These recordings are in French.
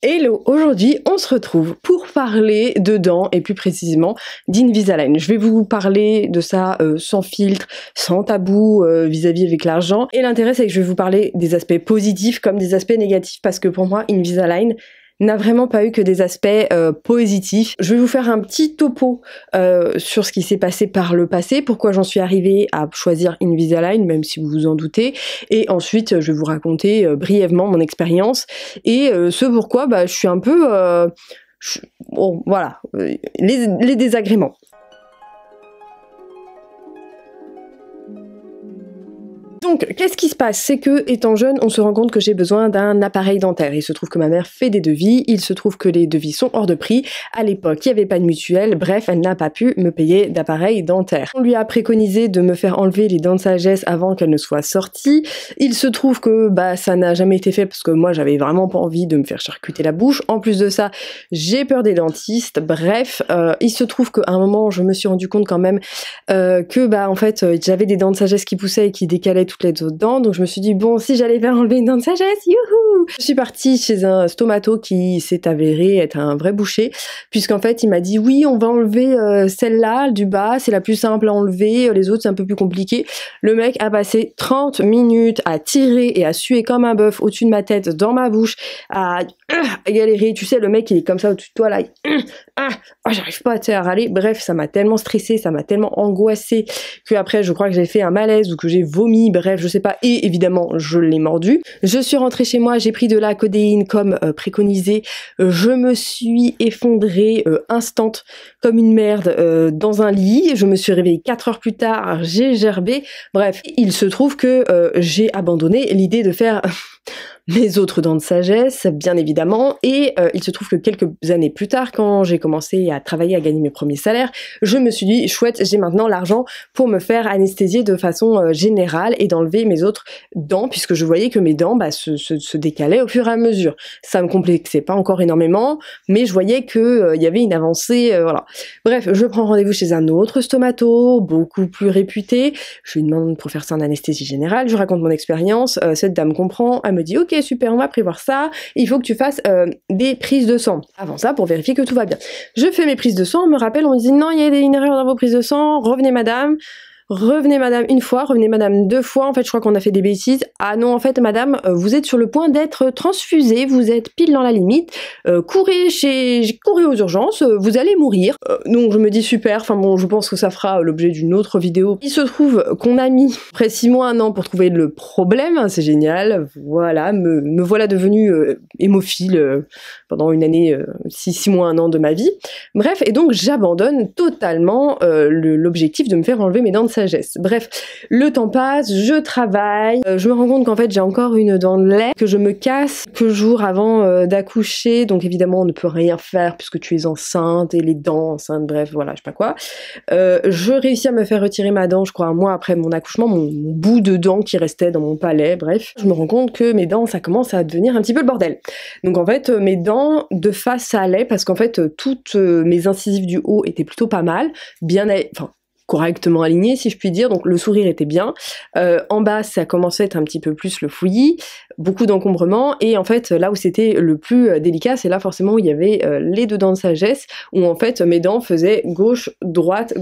Hello, aujourd'hui on se retrouve pour parler de dents et plus précisément d'Invisalign. Je vais vous parler de ça sans filtre, sans tabou vis-à-vis avec l'argent. Et l'intérêt c'est que je vais vous parler des aspects positifs comme des aspects négatifs parce que pour moi Invisalign n'a vraiment pas eu que des aspects positifs. Je vais vous faire un petit topo sur ce qui s'est passé par le passé, pourquoi j'en suis arrivée à choisir Invisalign, même si vous vous en doutez, et ensuite je vais vous raconter brièvement mon expérience et ce pourquoi je suis un peu... bon, voilà, les désagréments. Donc, qu'est-ce qui se passe? C'est que, étant jeune, on se rend compte que j'ai besoin d'un appareil dentaire. Il se trouve que ma mère fait des devis, il se trouve que les devis sont hors de prix. À l'époque, il n'y avait pas de mutuelle, bref, elle n'a pas pu me payer d'appareil dentaire. On lui a préconisé de me faire enlever les dents de sagesse avant qu'elles ne soient sorties. Il se trouve que ça n'a jamais été fait parce que moi, j'avais vraiment pas envie de me faire charcuter la bouche. En plus de ça, j'ai peur des dentistes. Bref, il se trouve qu'à un moment, je me suis rendu compte quand même que, en fait, j'avais des dents de sagesse qui poussaient et qui décalaient toutes les autres dents, donc je me suis dit bon, si j'allais faire enlever une dent de sagesse, youhou! Je suis partie chez un stomato qui s'est avéré être un vrai boucher, puisqu'en fait il m'a dit oui, on va enlever celle-là du bas, c'est la plus simple à enlever, les autres c'est un peu plus compliqué. Le mec a passé 30 minutes à tirer et à suer comme un bœuf au-dessus de ma tête, dans ma bouche, à galérer, tu sais, le mec il est comme ça au-dessus de toi là, j'arrive pas à râler. Bref, ça m'a tellement stressée, ça m'a tellement angoissée que après je crois que j'ai fait un malaise ou que j'ai vomi, bref, je sais pas, et évidemment je l'ai mordu. Je suis rentrée chez moi, j'ai pris de la codéine comme préconisé, je me suis effondrée instant comme une merde dans un lit, je me suis réveillée 4 heures plus tard, j'ai gerbé, bref, il se trouve que j'ai abandonné l'idée de faire mes autres dents de sagesse, bien évidemment, et il se trouve que quelques années plus tard, quand j'ai commencé à travailler, à gagner mes premiers salaires, je me suis dit, chouette, j'ai maintenant l'argent pour me faire anesthésier de façon générale et d'enlever mes autres dents, puisque je voyais que mes dents se décalaient au fur et à mesure. Ça me complexait pas encore énormément, mais je voyais que y avait une avancée, voilà. Bref, je prends rendez-vous chez un autre stomato, beaucoup plus réputé, je lui demande pour faire ça en anesthésie générale, je raconte mon expérience, cette dame comprend, elle me dit, ok, super, on va prévoir ça, il faut que tu fasses des prises de sang. Avant ça, pour vérifier que tout va bien. Je fais mes prises de sang, on me rappelle, on me dit non, il y a une erreur dans vos prises de sang, revenez madame une fois, revenez madame deux fois, en fait je crois qu'on a fait des bêtises. Ah non, en fait madame, vous êtes sur le point d'être transfusée, vous êtes pile dans la limite, courez aux urgences, vous allez mourir. Donc je me dis super, enfin bon, je pense que ça fera l'objet d'une autre vidéo. Il se trouve qu'on a mis près 6 mois, 1 an pour trouver le problème, c'est génial, voilà, me voilà devenue hémophile pendant une année, 6 mois, 1 an de ma vie. Bref, et donc j'abandonne totalement l'objectif de me faire enlever mes dents de sagesse. Bref, le temps passe, je travaille, je me rends compte qu'en fait j'ai encore une dent de lait, que je me casse quelques jours avant d'accoucher, donc évidemment on ne peut rien faire puisque tu es enceinte et les dents enceintes, bref, voilà, je sais pas quoi. Je réussis à me faire retirer ma dent, je crois un mois après mon accouchement, mon bout de dent qui restait dans mon palais, bref. Je me rends compte que mes dents, ça commence à devenir un petit peu le bordel. Donc en fait, mes dents de face, ça allait, parce qu'en fait, toutes mes incisives du haut étaient plutôt pas mal, enfin, correctement aligné si je puis dire, donc le sourire était bien. En bas ça commençait à être un petit peu plus le fouillis, beaucoup d'encombrement, et en fait là où c'était le plus délicat, c'est là forcément où il y avait les deux dents de sagesse, où en fait mes dents faisaient gauche droite,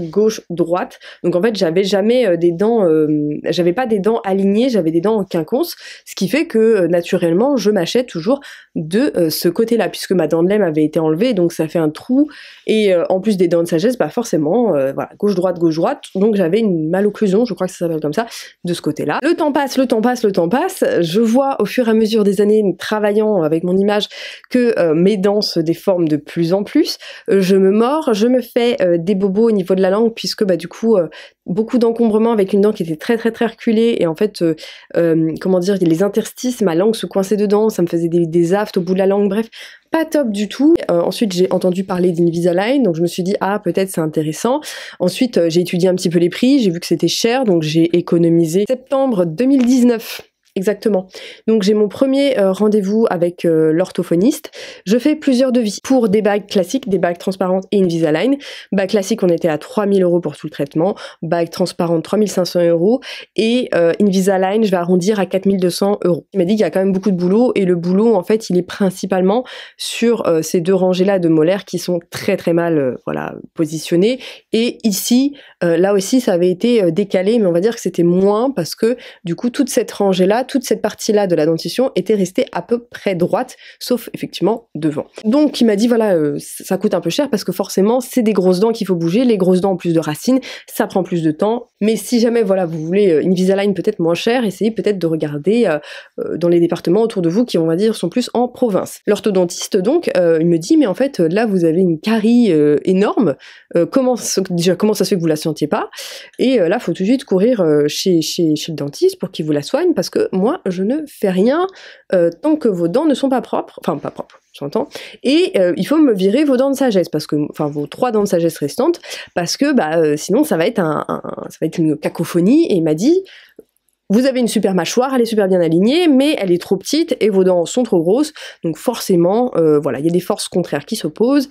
donc en fait j'avais jamais des dents, j'avais pas des dents alignées, j'avais des dents en quinconce, ce qui fait que naturellement je mâchais toujours de ce côté là, puisque ma dent de lait m'avait été enlevée, donc ça fait un trou, et en plus des dents de sagesse, forcément voilà, gauche droite, donc j'avais une malocclusion, je crois que ça s'appelle comme ça, de ce côté-là. Le temps passe, je vois au fur et à mesure des années, travaillant avec mon image, que mes dents se déforment de plus en plus, je me mords, je me fais des bobos au niveau de la langue, puisque du coup, beaucoup d'encombrement avec une dent qui était très reculée, et en fait, comment dire, les interstices, ma langue se coinçait dedans, ça me faisait des aftes au bout de la langue, bref, pas top du tout. Ensuite j'ai entendu parler d'Invisalign, donc je me suis dit ah peut-être c'est intéressant. Ensuite j'ai étudié un petit peu les prix, j'ai vu que c'était cher, donc j'ai économisé. Septembre 2019, Exactement. Donc j'ai mon premier rendez-vous avec l'orthophoniste. Je fais plusieurs devis pour des bagues classiques, des bagues transparentes et Invisalign. Bague classique, on était à 3000 € pour tout le traitement. Bague transparente, 3500 € et Invisalign, je vais arrondir à 4200 €. Il m'a dit qu'il y a quand même beaucoup de boulot et le boulot, en fait, il est principalement sur ces deux rangées-là de molaires qui sont très très mal voilà, positionnées. Et ici, là aussi, ça avait été décalé, mais on va dire que c'était moins parce que du coup, toute cette rangée-là, toute cette partie-là de la dentition était restée à peu près droite, sauf effectivement devant. Donc il m'a dit voilà, ça coûte un peu cher parce que forcément c'est des grosses dents qu'il faut bouger, les grosses dents en plus de racines, ça prend plus de temps. Mais si jamais voilà vous voulez Invisalign peut-être moins cher, essayez peut-être de regarder dans les départements autour de vous qui on va dire sont plus en province. L'orthodontiste donc il me dit mais en fait là vous avez une carie énorme, comment ça se fait que vous la sentiez pas? Et là faut tout de suite courir chez le dentiste pour qu'il vous la soigne parce que moi je ne fais rien tant que vos dents ne sont pas propres, enfin pas propres, j'entends, et il faut me virer vos dents de sagesse, parce que, enfin vos 3 dents de sagesse restantes, parce que sinon ça va être ça va être une cacophonie, et il m'a dit vous avez une super mâchoire, elle est super bien alignée, mais elle est trop petite et vos dents sont trop grosses, donc forcément, voilà, il y a des forces contraires qui s'opposent,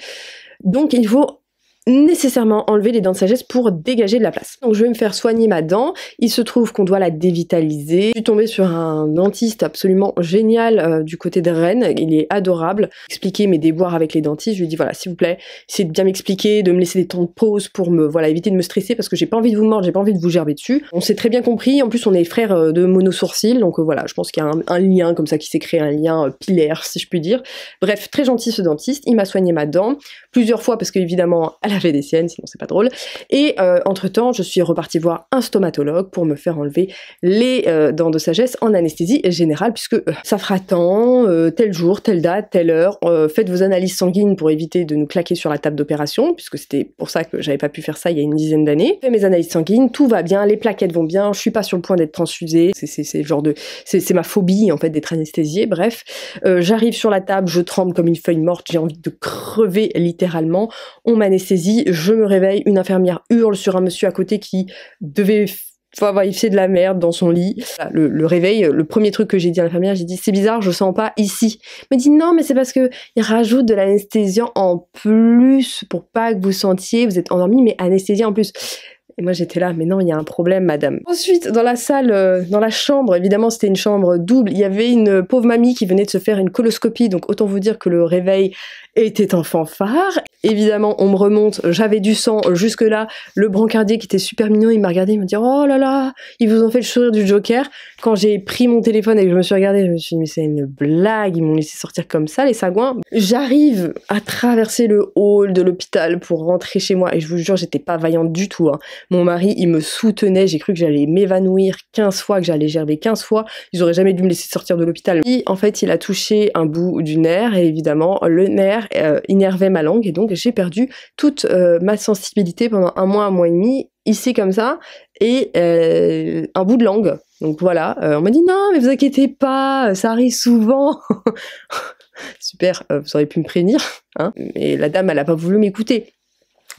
donc il faut nécessairement enlever les dents de sagesse pour dégager de la place. Donc je vais me faire soigner ma dent, il se trouve qu'on doit la dévitaliser. Je suis tombée sur un dentiste absolument génial du côté de Rennes, il est adorable. Expliquer mes déboires avec les dentistes, je lui ai dit voilà s'il vous plaît, essayez de bien m'expliquer, de me laisser des temps de pause pour me voilà éviter de me stresser parce que j'ai pas envie de vous mordre, j'ai pas envie de vous gerber dessus. On s'est très bien compris, en plus on est frères de monosourcils, donc voilà, je pense qu'il y a un lien comme ça qui s'est créé, un lien pilaire si je puis dire. Bref, très gentil ce dentiste, il m'a soigné ma dent plusieurs fois parce qu'évidemment elle avait des siennes, sinon c'est pas drôle. Et entre temps, je suis repartie voir un stomatologue pour me faire enlever les dents de sagesse en anesthésie générale, puisque ça fera tant, tel jour, telle date, telle heure, faites vos analyses sanguines pour éviter de nous claquer sur la table d'opération, puisque c'était pour ça que j'avais pas pu faire ça il y a une dizaine d'années. Je fais mes analyses sanguines, tout va bien, les plaquettes vont bien, je suis pas sur le point d'être transfusée, c'est ma phobie en fait d'être anesthésiée, bref. J'arrive sur la table, je tremble comme une feuille morte, j'ai envie de crever littéralement, on m'anesthésie, je me réveille, une infirmière hurle sur un monsieur à côté qui devait il fait de la merde dans son lit. Le réveil, le premier truc que j'ai dit à l'infirmière, j'ai dit c'est bizarre, je sens pas ici. Elle m'a dit non mais c'est parce que il rajoute de l'anesthésiant en plus pour pas que vous sentiez, vous êtes endormi mais anesthésie en plus. Et moi j'étais là, mais non, il y a un problème, madame. Ensuite, dans la salle, dans la chambre, évidemment c'était une chambre double, il y avait une pauvre mamie qui venait de se faire une coloscopie, donc autant vous dire que le réveil était en fanfare. Évidemment, on me remonte, j'avais du sang jusque-là, le brancardier qui était super mignon, il m'a regardé, il m'a dit « Oh là là, ils vous ont fait le sourire du Joker ». Quand j'ai pris mon téléphone et que je me suis regardée, je me suis dit « Mais c'est une blague, ils m'ont laissé sortir comme ça, les sagouins ». J'arrive à traverser le hall de l'hôpital pour rentrer chez moi, et je vous jure, j'étais pas vaillante du tout, hein. Mon mari, il me soutenait, j'ai cru que j'allais m'évanouir 15 fois, que j'allais gerber 15 fois, ils auraient jamais dû me laisser sortir de l'hôpital. Puis, en fait, il a touché un bout du nerf, et évidemment, le nerf innervait ma langue, et donc j'ai perdu toute ma sensibilité pendant un mois et demi, ici comme ça, et un bout de langue. Donc voilà, on m'a dit non mais vous inquiétez pas, ça arrive souvent. Super, vous auriez pu me prévenir, hein. Et la dame elle a pas voulu m'écouter.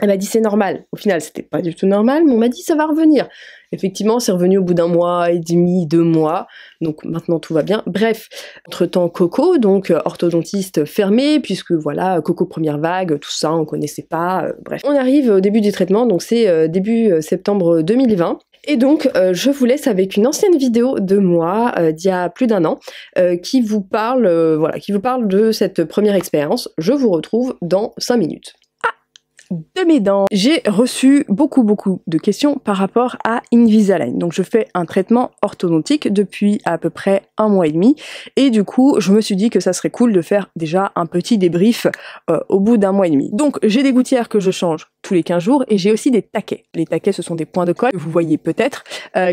Elle m'a dit c'est normal. Au final c'était pas du tout normal, mais on m'a dit ça va revenir. Effectivement, c'est revenu au bout d'un mois et demi, 2 mois, donc maintenant tout va bien. Bref, entre-temps Coco, donc orthodontiste fermé, puisque voilà, Coco première vague, tout ça, on connaissait pas, bref. On arrive au début du traitement, donc c'est début septembre 2020. Et donc, je vous laisse avec une ancienne vidéo de moi, d'il y a plus d'1 an, qui vous parle, voilà, qui vous parle de cette première expérience. Je vous retrouve dans 5 minutes. De mes dents. J'ai reçu beaucoup de questions par rapport à Invisalign. Donc je fais un traitement orthodontique depuis à peu près 1 mois et demi et du coup je me suis dit que ça serait cool de faire déjà un petit débrief au bout d'1 mois et demi. Donc j'ai des gouttières que je change tous les 15 jours et j'ai aussi des taquets. Les taquets ce sont des points de colle que vous voyez peut-être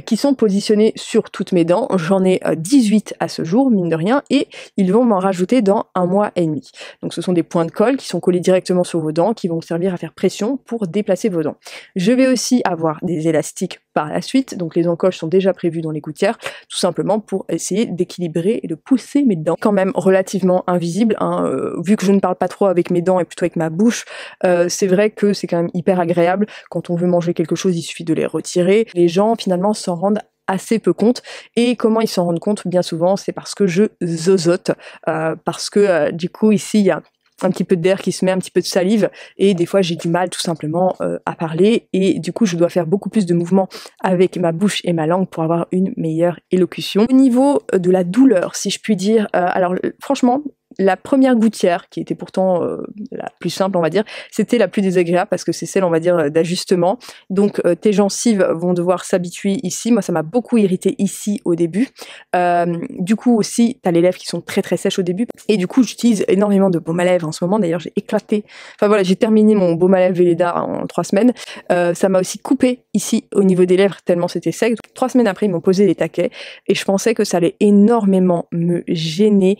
qui sont positionnés sur toutes mes dents. J'en ai 18 à ce jour mine de rien et ils vont m'en rajouter dans 1 mois et demi. Donc ce sont des points de colle qui sont collés directement sur vos dents qui vont servir à faire pression pour déplacer vos dents. Je vais aussi avoir des élastiques par la suite, donc les encoches sont déjà prévues dans les gouttières, tout simplement pour essayer d'équilibrer et de pousser mes dents. Quand même relativement invisible, hein, vu que je ne parle pas trop avec mes dents et plutôt avec ma bouche, c'est vrai que c'est quand même hyper agréable. Quand on veut manger quelque chose, il suffit de les retirer. Les gens finalement s'en rendent assez peu compte. Et comment ils s'en rendent compte? Bien souvent, c'est parce que je zozote, parce que du coup, ici, il y a un petit peu d'air qui se met, un petit peu de salive, et des fois j'ai du mal tout simplement à parler, et du coup je dois faire beaucoup plus de mouvements avec ma bouche et ma langue pour avoir une meilleure élocution. Au niveau de la douleur, si je puis dire, alors franchement, la première gouttière, qui était pourtant la plus simple, on va dire, c'était la plus désagréable parce que c'est celle, on va dire, d'ajustement. Donc tes gencives vont devoir s'habituer ici. Moi, ça m'a beaucoup irrité ici au début. Du coup aussi, t'as les lèvres qui sont très très sèches au début. Et du coup, j'utilise énormément de baume à lèvres en ce moment. D'ailleurs, j'ai éclaté. Enfin voilà, j'ai terminé mon baume à lèvres Velleda en 3 semaines. Ça m'a aussi coupé ici au niveau des lèvres tellement c'était sec. 3 semaines après, ils m'ont posé les taquets et je pensais que ça allait énormément me gêner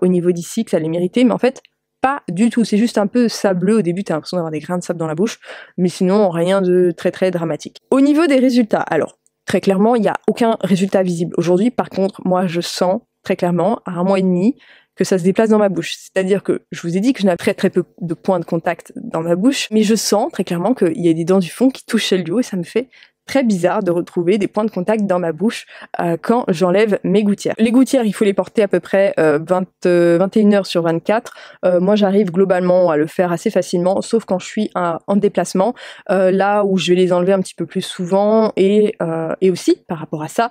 au niveau d'ici, que ça allait m'irriter, mais en fait pas du tout, c'est juste un peu sableux au début, t'as l'impression d'avoir des grains de sable dans la bouche, mais sinon rien de très très dramatique. Au niveau des résultats, alors très clairement il n'y a aucun résultat visible aujourd'hui. Par contre moi je sens très clairement à 1 mois et demi que ça se déplace dans ma bouche, c'est-à-dire que je vous ai dit que je n'avais très très peu de points de contact dans ma bouche, mais je sens très clairement qu'il y a des dents du fond qui touchent celles du haut et ça me fait très bizarre de retrouver des points de contact dans ma bouche quand j'enlève mes gouttières. Les gouttières, il faut les porter à peu près 21 heures sur 24. Moi, j'arrive globalement à le faire assez facilement, sauf quand je suis en déplacement, là où je vais les enlever un petit peu plus souvent, et aussi, par rapport à ça,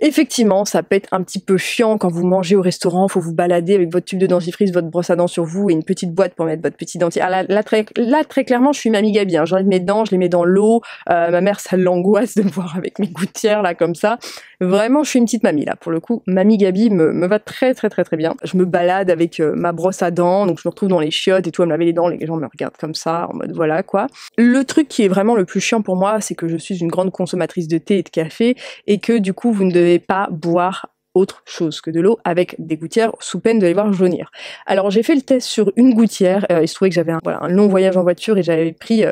effectivement, ça peut être un petit peu chiant quand vous mangez au restaurant, faut vous balader avec votre tube de dentifrice, votre brosse à dents sur vous et une petite boîte pour mettre votre petit dentier. Ah là, très clairement, je suis Mamie Gabi, hein. J'enlève mes dents, je les mets dans l'eau. Ma mère, ça l'angoisse de me voir avec mes gouttières là comme ça. Vraiment, je suis une petite mamie là. Pour le coup, Mamie Gabi me va très très très très bien. Je me balade avec ma brosse à dents, donc je me retrouve dans les chiottes et tout, à me laver les dents, les gens me regardent comme ça, en mode voilà quoi. Le truc qui est vraiment le plus chiant pour moi, c'est que je suis une grande consommatrice de thé et de café, et que du coup, vous ne devez pas boire autre chose que de l'eau avec des gouttières sous peine de les voir jaunir. Alors j'ai fait le test sur une gouttière, il se trouvait que j'avais un long voyage en voiture et j'avais pris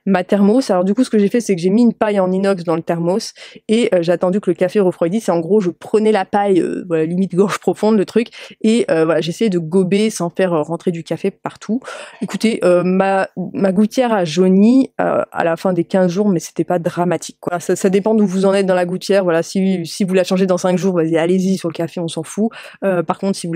ma thermos. Alors du coup ce que j'ai fait, c'est que j'ai mis une paille en inox dans le thermos et j'ai attendu que le café refroidisse, et en gros je prenais la paille, voilà, limite gorge profonde le truc, et voilà, j'essayais de gober sans faire rentrer du café partout. Écoutez, ma gouttière a jauni à la fin des 15 jours, mais c'était pas dramatique quoi. Ça dépend d'où vous en êtes dans la gouttière. Voilà, si vous la changez dans 5 jours, vas-y, allez-y sur le café, on s'en fout. Par contre, si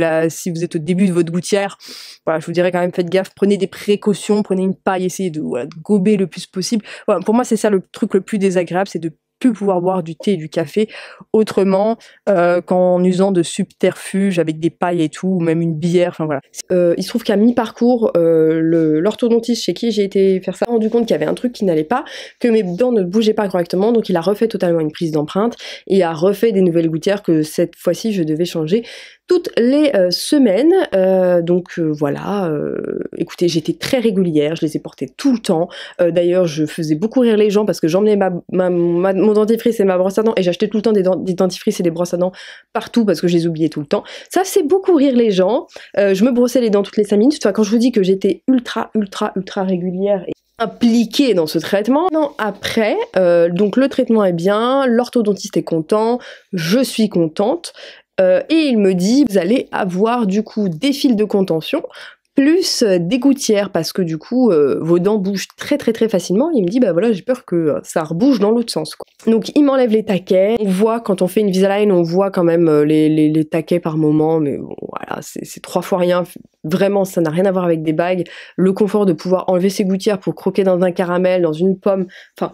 vous êtes au début de votre gouttière, voilà, je vous dirais quand même, faites gaffe, prenez des précautions, prenez une paille, essayez de gober le plus possible. Voilà, pour moi, c'est ça le truc le plus désagréable, c'est de plus pouvoir boire du thé et du café autrement qu'en usant de subterfuges avec des pailles et tout, ou même une bière, enfin voilà. Il se trouve qu'à mi-parcours, l'orthodontiste chez qui j'ai été faire ça a rendu compte qu'il y avait un truc qui n'allait pas, que mes dents ne bougeaient pas correctement, donc il a refait totalement une prise d'empreinte et a refait des nouvelles gouttières que cette fois-ci je devais changer toutes les semaines. Voilà, écoutez, j'étais très régulière, je les ai portées tout le temps. D'ailleurs, je faisais beaucoup rire les gens parce que j'emmenais mon dentifrice et ma brosse à dents, et j'achetais tout le temps des dentifrices et des brosses à dents partout parce que je les oubliais tout le temps. Ça fait beaucoup rire les gens. Je me brossais les dents toutes les 5 minutes. Enfin, quand je vous dis que j'étais ultra régulière et impliquée dans ce traitement. Non, après, donc le traitement est bien, l'orthodontiste est content, je suis contente. Et il me dit, vous allez avoir du coup des fils de contention plus des gouttières, parce que du coup vos dents bougent très facilement. Il me dit bah voilà, j'ai peur que ça rebouge dans l'autre sens quoi. Donc il m'enlève les taquets. On voit quand on fait une Invisalign, on voit quand même les taquets par moment, mais bon, voilà, c'est 3 fois rien. Vraiment, ça n'a rien à voir avec des bagues. Le confort de pouvoir enlever ses gouttières pour croquer dans un caramel, dans une pomme, enfin...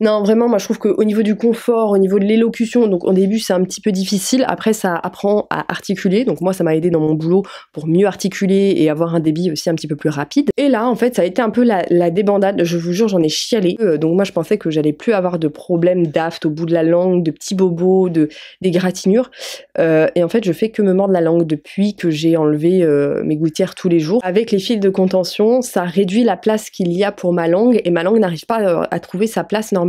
Non, vraiment, moi je trouve qu'au niveau du confort, au niveau de l'élocution, donc au début c'est un petit peu difficile, après ça apprend à articuler, donc moi ça m'a aidé dans mon boulot pour mieux articuler et avoir un débit aussi un petit peu plus rapide. Et là en fait ça a été un peu la débandade, je vous jure j'en ai chialé, donc moi je pensais que j'allais plus avoir de problèmes d'aft au bout de la langue, de petits bobos, des gratinures, et en fait je fais que me mordre la langue depuis que j'ai enlevé mes gouttières tous les jours. Avec les fils de contention, ça réduit la place qu'il y a pour ma langue, et ma langue n'arrive pas à trouver sa place normale.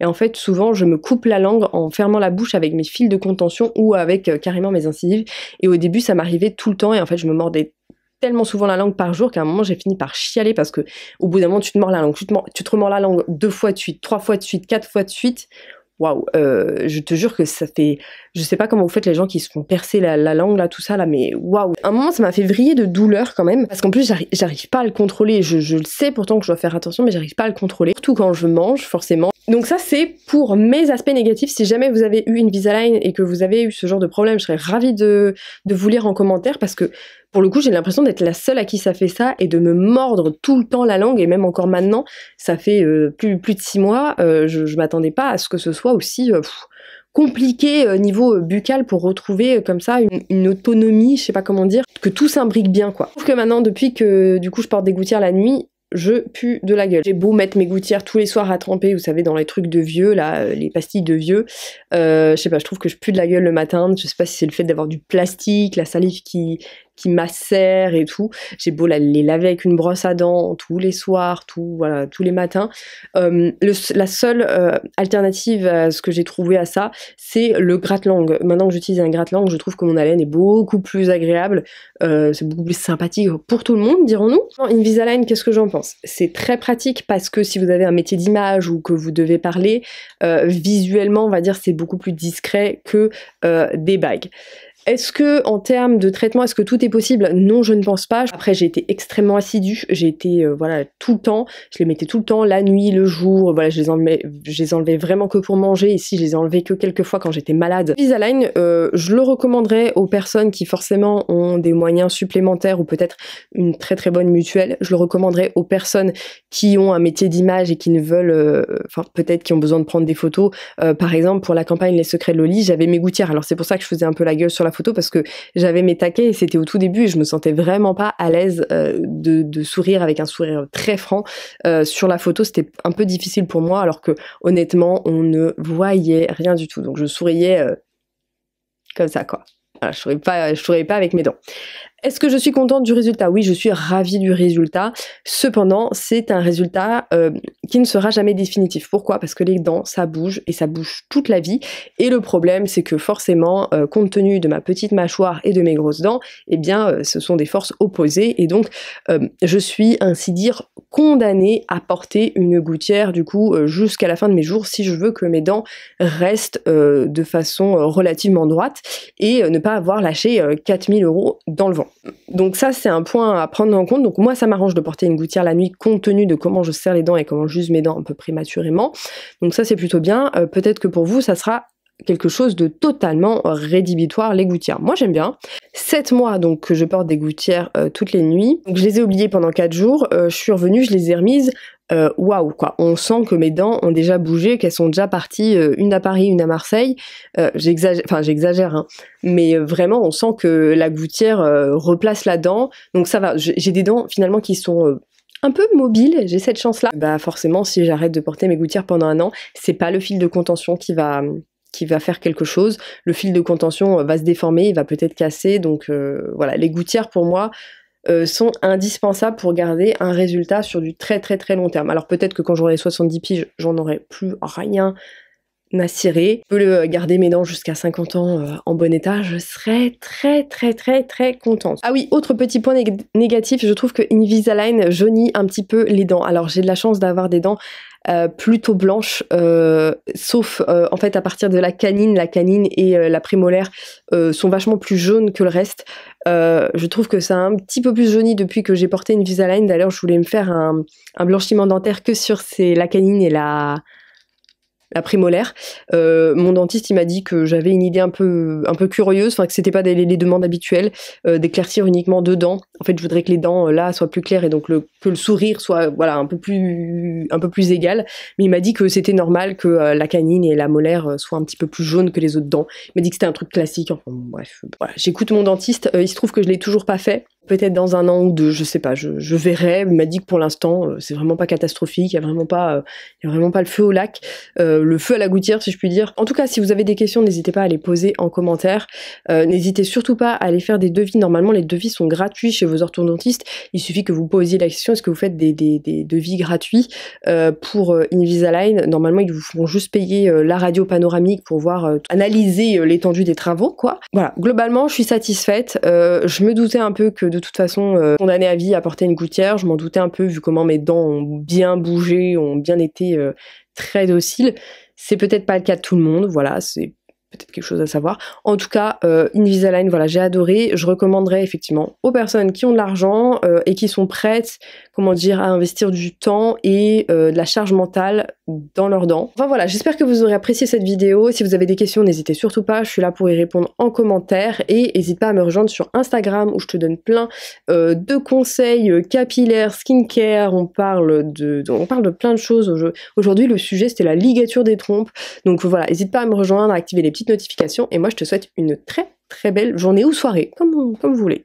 Et en fait souvent je me coupe la langue en fermant la bouche avec mes fils de contention ou avec carrément mes incisives, et au début ça m'arrivait tout le temps, et en fait je me mordais tellement souvent la langue par jour qu'à un moment j'ai fini par chialer, parce que au bout d'un moment tu te mords la langue, tu te remords la langue 2 fois de suite, 3 fois de suite, 4 fois de suite. Waouh, je te jure que ça fait... Je sais pas comment vous faites les gens qui se font percer la langue là, tout ça là, mais waouh. À un moment ça m'a fait vriller de douleur quand même, parce qu'en plus j'arrive pas à le contrôler, je le sais pourtant que je dois faire attention, mais j'arrive pas à le contrôler. Surtout quand je mange, forcément. Donc ça, c'est pour mes aspects négatifs. Si jamais vous avez eu Invisalign et que vous avez eu ce genre de problème, je serais ravie de vous lire en commentaire parce que pour le coup, j'ai l'impression d'être la seule à qui ça fait ça et de me mordre tout le temps la langue, et même encore maintenant, ça fait plus de 6 mois, je m'attendais pas à ce que ce soit aussi compliqué niveau buccal pour retrouver comme ça une autonomie, je sais pas comment dire, que tout s'imbrique bien quoi. Je trouve que maintenant, depuis que du coup je porte des gouttières la nuit, je pue de la gueule. J'ai beau mettre mes gouttières tous les soirs à tremper, vous savez, dans les trucs de vieux, là, les pastilles de vieux, je sais pas, je trouve que je pue de la gueule le matin, je sais pas si c'est le fait d'avoir du plastique, la salive qui macère et tout. J'ai beau les laver avec une brosse à dents tous les soirs, voilà, tous les matins. La seule alternative à ce que j'ai trouvé à ça, c'est le gratte-langue. Maintenant que j'utilise un gratte-langue, je trouve que mon haleine est beaucoup plus agréable, c'est beaucoup plus sympathique pour tout le monde, dirons-nous. Invisalign, qu'est-ce que j'en pense? C'est très pratique parce que si vous avez un métier d'image ou que vous devez parler, visuellement, on va dire, c'est beaucoup plus discret que des bagues. Est-ce que, en termes de traitement, est-ce que tout est possible? Non, je ne pense pas. Après, j'ai été extrêmement assidue. J'ai été, voilà, tout le temps. Je les mettais tout le temps, la nuit, le jour. Voilà, je les enlevais vraiment que pour manger. Ici, je les ai enlevés que quelques fois quand j'étais malade. Invisalign, je le recommanderais aux personnes qui forcément ont des moyens supplémentaires ou peut-être une très très bonne mutuelle. Je le recommanderais aux personnes qui ont un métier d'image et qui ne veulent, enfin, peut-être qui ont besoin de prendre des photos. Par exemple, pour la campagne Les Secrets de Loli, j'avais mes gouttières. Alors, c'est pour ça que je faisais un peu la gueule sur la photo parce que j'avais mes taquets et c'était au tout début et je me sentais vraiment pas à l'aise de sourire avec un sourire très franc. Sur la photo, c'était un peu difficile pour moi alors que honnêtement, on ne voyait rien du tout. Donc je souriais comme ça quoi. Voilà, je souriais pas avec mes dents. Est-ce que je suis contente du résultat? Oui, je suis ravie du résultat. Cependant, c'est un résultat qui ne sera jamais définitif. Pourquoi? Parce que les dents, ça bouge et ça bouge toute la vie. Et le problème, c'est que forcément, compte tenu de ma petite mâchoire et de mes grosses dents, eh bien, ce sont des forces opposées. Et donc, je suis, ainsi dire, condamnée à porter une gouttière, du coup, jusqu'à la fin de mes jours, si je veux que mes dents restent de façon relativement droite et ne pas avoir lâché 4000 € dans le vent. Donc ça, c'est un point à prendre en compte. Donc moi, ça m'arrange de porter une gouttière la nuit compte tenu de comment je serre les dents et comment j'use mes dents un peu prématurément. Donc ça, c'est plutôt bien. Peut-être que pour vous, ça sera quelque chose de totalement rédhibitoire, les gouttières. Moi, j'aime bien. 7 mois donc que je porte des gouttières toutes les nuits. Donc, je les ai oubliées pendant 4 jours. Je suis revenue, je les ai remises. Waouh quoi, on sent que mes dents ont déjà bougé, qu'elles sont déjà parties, une à Paris, une à Marseille. J'exagère, hein, mais vraiment on sent que la gouttière replace la dent. Donc ça va, j'ai des dents finalement qui sont un peu mobiles, j'ai cette chance-là. Bah forcément, si j'arrête de porter mes gouttières pendant un an, c'est pas le fil de contention qui va faire quelque chose. Le fil de contention va se déformer, il va peut-être casser. Donc voilà, les gouttières pour moi sont indispensables pour garder un résultat sur du très très très long terme. Alors peut-être que quand j'aurai 70 piges, j'en aurai plus rien à cirer. Je peux garder mes dents jusqu'à 50 ans en bon état, je serais très très très très contente. Ah oui, autre petit point négatif, je trouve que Invisalign jaunit un petit peu les dents. Alors j'ai de la chance d'avoir des dents plutôt blanches, sauf en fait à partir de la canine et la prémolaire sont vachement plus jaunes que le reste. Je trouve que ça a un petit peu plus jauni depuis que j'ai porté Invisalign. D'ailleurs, je voulais me faire un blanchiment dentaire que sur la canine et la prémolaire. Mon dentiste il m'a dit que j'avais une idée un peu curieuse, enfin que c'était pas les demandes habituelles d'éclaircir uniquement 2 dents. En fait, je voudrais que les dents là soient plus claires et donc que le sourire soit voilà un peu plus égal. Mais il m'a dit que c'était normal que la canine et la molaire soient un petit peu plus jaunes que les autres dents. Il m'a dit que c'était un truc classique. Enfin bon, bref, voilà. J'écoute mon dentiste. Il se trouve que je l'ai toujours pas fait. Peut-être dans un an ou deux, je sais pas, je verrai. Il m'a dit que pour l'instant, c'est vraiment pas catastrophique, il y a vraiment pas le feu au lac, le feu à la gouttière si je puis dire. En tout cas, si vous avez des questions, n'hésitez pas à les poser en commentaire. N'hésitez surtout pas à aller faire des devis. Normalement, les devis sont gratuits chez vos orthodontistes. Il suffit que vous posiez la question, est-ce que vous faites des devis gratuits pour Invisalign? Normalement, ils vous font juste payer la radio panoramique pour voir, analyser l'étendue des travaux, quoi. Voilà, globalement, je suis satisfaite. Je me doutais un peu que de toute façon, condamnée à vie à porter une gouttière, je m'en doutais un peu vu comment mes dents ont bien bougé, ont bien été très dociles. C'est peut-être pas le cas de tout le monde, voilà, c'est peut-être quelque chose à savoir. En tout cas, Invisalign, voilà, j'ai adoré. Je recommanderais effectivement aux personnes qui ont de l'argent et qui sont prêtes, comment dire, à investir du temps et de la charge mentale dans leurs dents. Enfin voilà, j'espère que vous aurez apprécié cette vidéo. Si vous avez des questions, n'hésitez surtout pas, je suis là pour y répondre en commentaire et n'hésite pas à me rejoindre sur Instagram où je te donne plein de conseils capillaires, skincare, on parle de plein de choses. Aujourd'hui, le sujet c'était la ligature des trompes. Donc voilà, n'hésite pas à me rejoindre, à activer les petites notifications et moi je te souhaite une très très belle journée ou soirée, comme vous voulez.